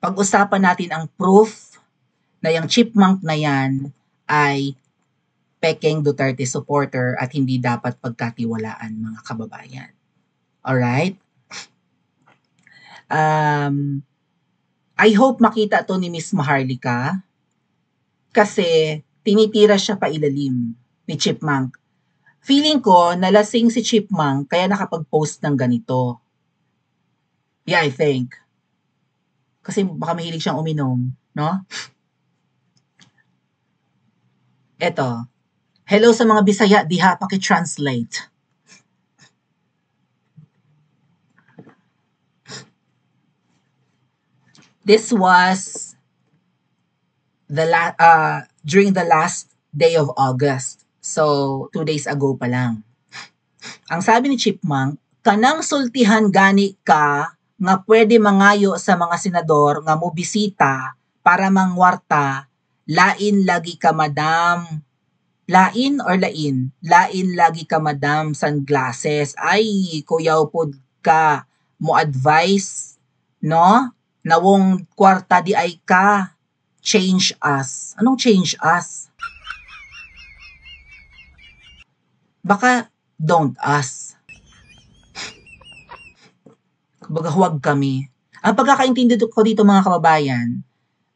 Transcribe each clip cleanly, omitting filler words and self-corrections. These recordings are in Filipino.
pag-usapan natin ang proof na yung chipmunk na yan ay pekeng Duterte supporter at hindi dapat pagkatiwalaan, mga kababayan. Alright? I hope makita to ni Miss Maharlika kasi tinitira siya pa ilalim ni Chipmunk. Feeling ko, nalasing si Chipmunk kaya nakapag-post ng ganito. Yeah, I think. Kasi baka mahilig siyang uminom, no? Eto. Hello sa mga Bisaya, diha paki-translate. This was during the last day of August. So, 2 days ago pa lang. Ang sabi ni Chipmunk, kanang sultihan gani ka nga pwede mangayo sa mga senador nga mobisita para mangwarta, lain lagi ka madam. Lain or lain? Lain lagi ka madam sunglasses. Ay, kuyaw pod ka mo advice, no? Nawong kwarta di ay ka. Change us. Anong change us? Baka don't us. Baga huwag kami. Ang pagkakaintindi ko dito mga kababayan,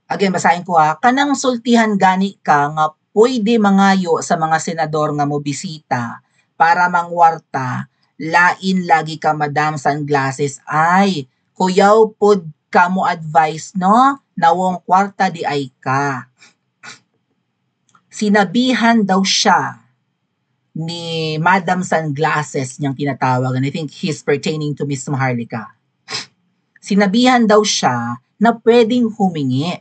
again, basahin ko ha, kanang sultihan gani ka nga pwede mangayo sa mga senador nga mobisita para mangwarta, lain lagi ka madam sunglasses. Ay, kuyaw pod ka mo advice, no? Nawong kwarta di ay ka. Sinabihan daw siya ni Madam Sunglasses niyang tinatawag, and I think he's pertaining to Miss Maharlika. Sinabihan daw siya na pwedeng humingi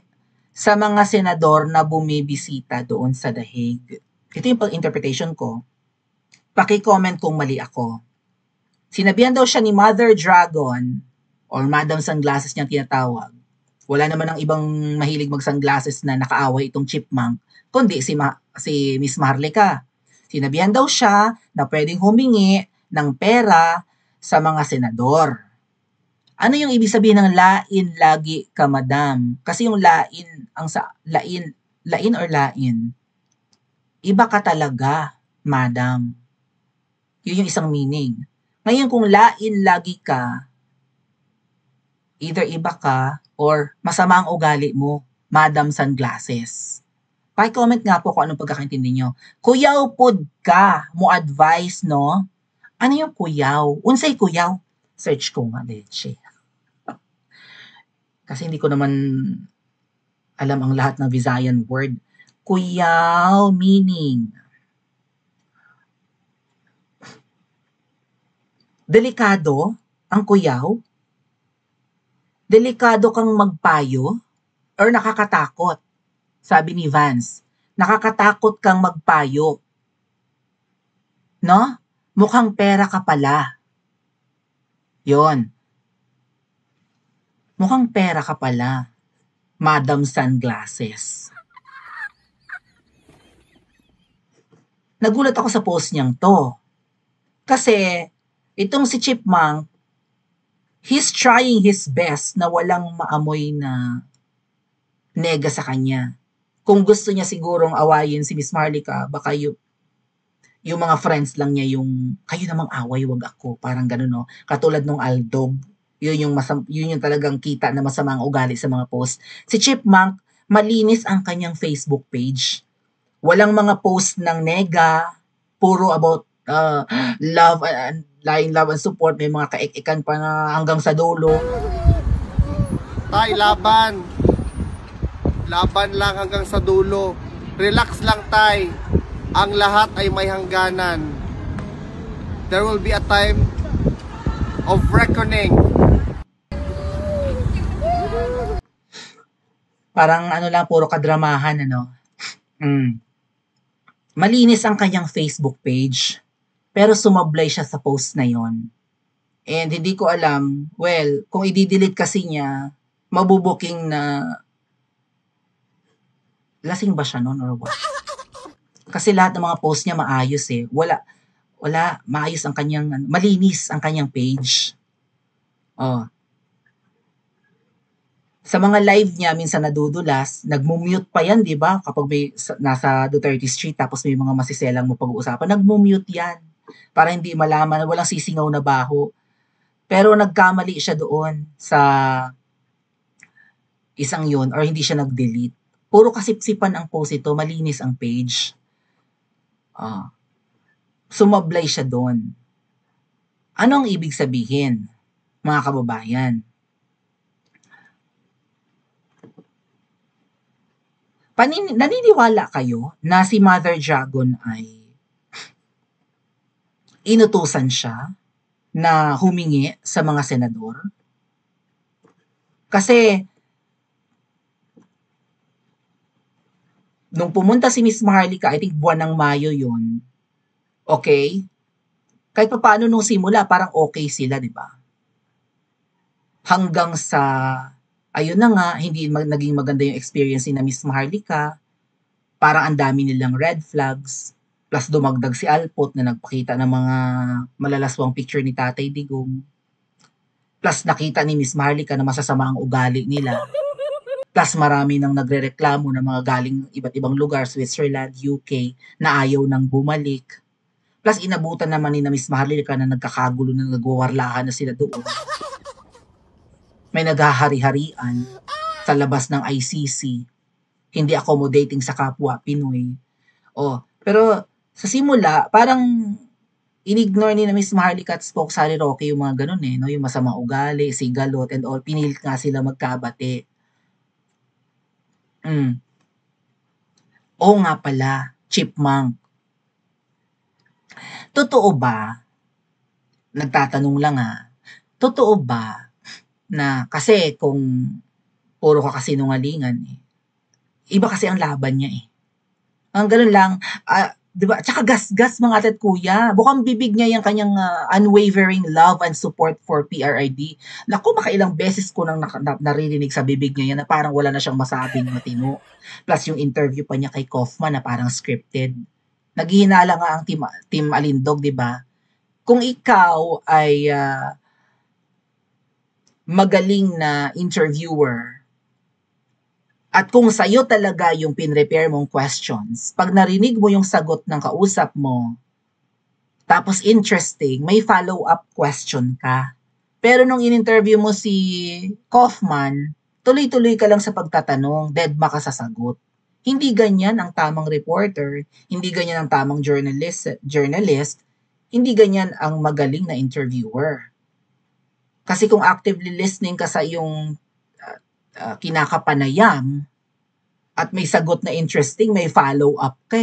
sa mga senador na bumibisita doon sa dahig. Ito yung pag-interpretation ko. Paki-comment kung mali ako. Sinabihan daw siya ni Mother Dragon or Madam Sunglasses niyang tinatawag. Wala naman ang ibang mahilig mag-sunglasses na nakaaway itong Chipmunk, kundi si Miss Maharlika. Sinabihan daw siya na pwedeng humingi ng pera sa mga senador. Ano yung ibig sabihin ng lain lagi ka madam? Kasi yung lain, lain or lain, iba ka talaga, madam. Yun yung isang meaning. Ngayon kung lain lagi ka, either iba ka or masama ang ugali mo, Madam Sunglasses. Paki-comment nga po kung anong pagkakaintindi nyo. Kuyaw pod ka mo advice, no? Ano yung kuyaw? Unsay kuyaw? Search ko nga, leche. Kasi hindi ko naman alam ang lahat ng Visayan word. Kuyaw meaning delikado ang kuyaw? Delikado kang magpayo or nakakatakot? Sabi ni Vance, nakakatakot kang magpayo. No? Mukhang pera ka pala. Yon. Mukhang pera ka pala, Madam Sunglasses. Nagulat ako sa post niyang to. Kasi itong si Chipmunk, he's trying his best na walang maamoy na nega sa kanya. Kung gusto niya sigurong awayin si Miss Maharlika, baka yung mga friends lang niya yung, kayo namang away, wag ako. Parang gano'n, no? Katulad nung Aldog. Yun yung talagang kita na masama ang ugali sa mga post. Si Chipmunk, malinis ang kanyang Facebook page. Walang mga post ng nega, puro about love and lying love and support. May mga kaik-ikan pa na hanggang sa dulo. Tay, laban. Laban lang hanggang sa dulo. Relax lang, tay. Ang lahat ay may hangganan. There will be a time of reckoning. Parang ano lang, puro kadramahan, ano? Malinis ang kanyang Facebook page, pero sumablay siya sa post na yon. And hindi ko alam, well, kung i-delete kasi niya, mabubuking na lasing ba siya nun or what? Kasi lahat ng mga post niya maayos eh. Wala, maayos ang kanyang, malinis ang kanyang page. Oh. Sa mga live niya, minsan nadudulas, nagmumute pa yan, di ba? Kapag nasa Duterte Street, tapos may mga masiselang mo pag-uusapan, nagmumute yan. Para hindi malaman, walang sisingaw na baho. Pero nagkamali siya doon sa isang yun, or hindi siya nag-delete. Puro kasipsipan ang post ito, malinis ang page. Sumablay siya doon. Ano ang ibig sabihin, mga kababayan? Naniniwala kayo na si Mother Dragon ay inutusan siya na humingi sa mga senador? Kasi nung pumunta si Miss Maharlika, I think buwan ng Mayo yun, okay? Kahit pa paano nung simula, parang okay sila, di ba? Hanggang sa, ayun na nga, hindi naging maganda yung experience ni na Miss Maharlika. Parang ang dami nilang red flags. Plus dumagdag si Alpot na nagpakita ng mga malalaswang picture ni Tatay Digong. Plus nakita ni Miss Maharlika na masasama ang ugali nila. Plus marami nang nagrereklamo ng mga galing iba't ibang lugar, Switzerland, UK, na ayaw nang bumalik. Plus inabutan naman ni na Miss Maharlika na nagkakagulo na nagwawarlahan na sila doon. May naghahari-harian sa labas ng ICC. Hindi accommodating sa kapwa Pinoy. Pero sa simula, parang inignore ni na Miss Maharlika at Spoke Sally Roque yung mga ganun no? Yung masamang ugali, sigalot and all. Pinilit nga sila magkabate. Oo nga pala, Chipmunk. Totoo ba, nagtatanong lang totoo ba na kasi kung puro ka kasinungalingan iba kasi ang laban niya Ang ganun lang, diba? Tsaka gas-gas mga atat kuya. Bukang bibig niya yung kanyang unwavering love and support for PRRD. Naku, makailang beses ko nang naririnig sa bibig niya yan na parang wala na siyang masabing matino. Plus yung interview pa niya kay Kaufman na parang scripted. Naghihinala nga ang team Alindog, di ba? Kung ikaw ay magaling na interviewer at kung sa'yo talaga yung pinrepare mong questions, pag narinig mo yung sagot ng kausap mo, tapos interesting, may follow-up question ka. Pero nung in-interview mo si Kaufman, tuloy-tuloy ka lang sa pagtatanong, deadma ka sa sagot. Hindi ganyan ang tamang reporter, hindi ganyan ang tamang journalist, hindi ganyan ang magaling na interviewer. Kasi kung actively listening ka sa iyong kinakapanayam at may sagot na interesting, may follow-up ka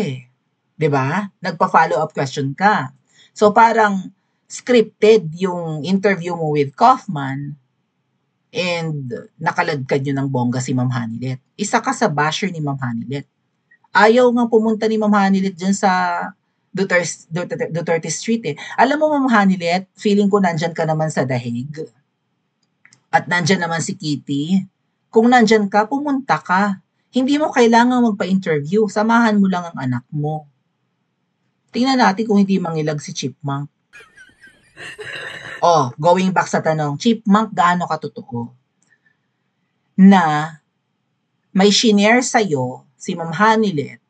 'di ba? Nagpa-follow-up question ka. So parang scripted yung interview mo with Kaufman and nakaladkad yun ng bongga si Ma'am Hanilet. Isa ka sa basher ni Ma'am Hanilet. Ayaw nga pumunta ni Ma'am Hanilet dyan sa Duterte Street Alam mo Ma'am Hanilet, feeling ko nandyan ka naman sa dahig. At nandyan naman si Kitty. Kung nandyan ka, pumunta ka. Hindi mo kailangan magpa-interview. Samahan mo lang ang anak mo. Tingnan natin kung hindi mangilag si Chipmunk. Going back sa tanong, Chipmunk, gaano katotoo na may shinare sa'yo si Ma'am Hanilet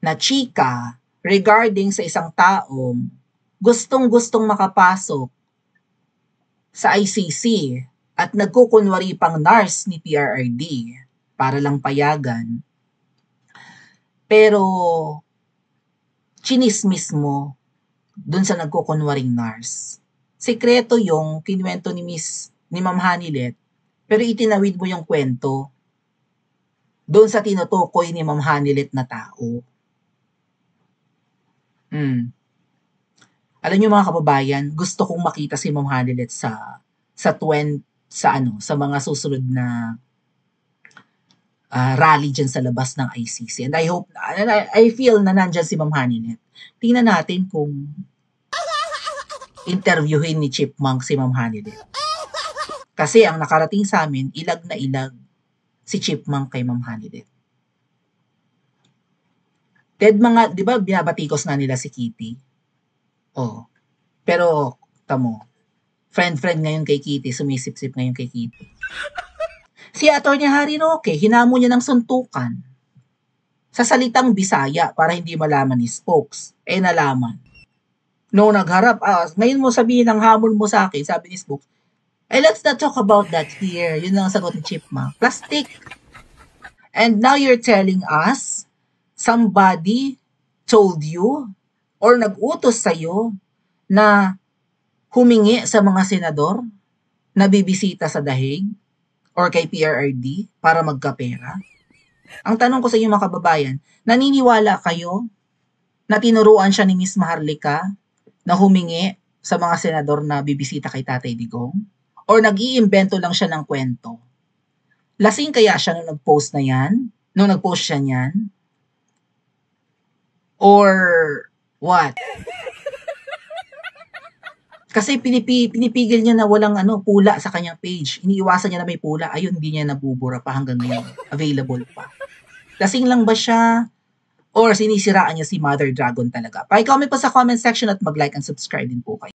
na chika regarding sa isang taong gustong-gustong makapasok sa ICC at nagkukunwari pang NARS ni PRRD para lang payagan. Pero chinismis mo dun sa nagkukunwaring NARS. Sekreto yung kinuwento ni Ma'am Hanilet, pero itinawid mo yung kwento doon sa tinutukoy ni Ma'am Hanilet na tao. Alam niyo mga kababayan, gusto kong makita si Ma'am Hanilet sa mga susunod na rally dyan sa labas ng ICC. And I feel na nandyan si Ma'am Hanilet. Tingnan natin kung interviewin ni Chipmunk si Ma'am Hanilet. Kasi ang nakarating sa amin, ilag na ilag si Chipmunk kay Ma'am Hanilet. Mga, di ba, binabatikos na nila si Kitty? Pero, tamo, friend ngayon kay Kitty, sumisip-sip ngayon kay Kitty. Si Atty. Harry Roque, hinamo niya ng suntukan sa salitang Bisaya para hindi malaman ni Spokes. Nalaman. Noong nagharap, ngayon mo sabihin ang hamon mo sa akin, sabi ni Spokes, let's not talk about that here. Yun lang ang sagot ni Chipmunk. Plastic. And now you're telling us, somebody told you or nag-utos sa'yo na humingi sa mga senador na bibisita sa dahig or kay PRRD para magkapera? Ang tanong ko sa inyo mga kababayan, naniniwala kayo na tinuruan siya ni Miss Maharlika na humingi sa mga senador na bibisita kay Tatay Digong? Or nag-iimbento lang siya ng kwento? Lasing kaya siya nung nag-post na yan? Nung nag-post siya niyan? Or what? Kasi pinipigil niya na walang pula sa kanyang page. Iniiwasan niya na may pula. Ayun, hindi niya nabubura pa hanggang ngayon. Available pa. Lasing lang ba siya? Or sinisiraan niya si Mother Dragon talaga? Pa-comment po sa comment section at mag-like and subscribe din po kayo.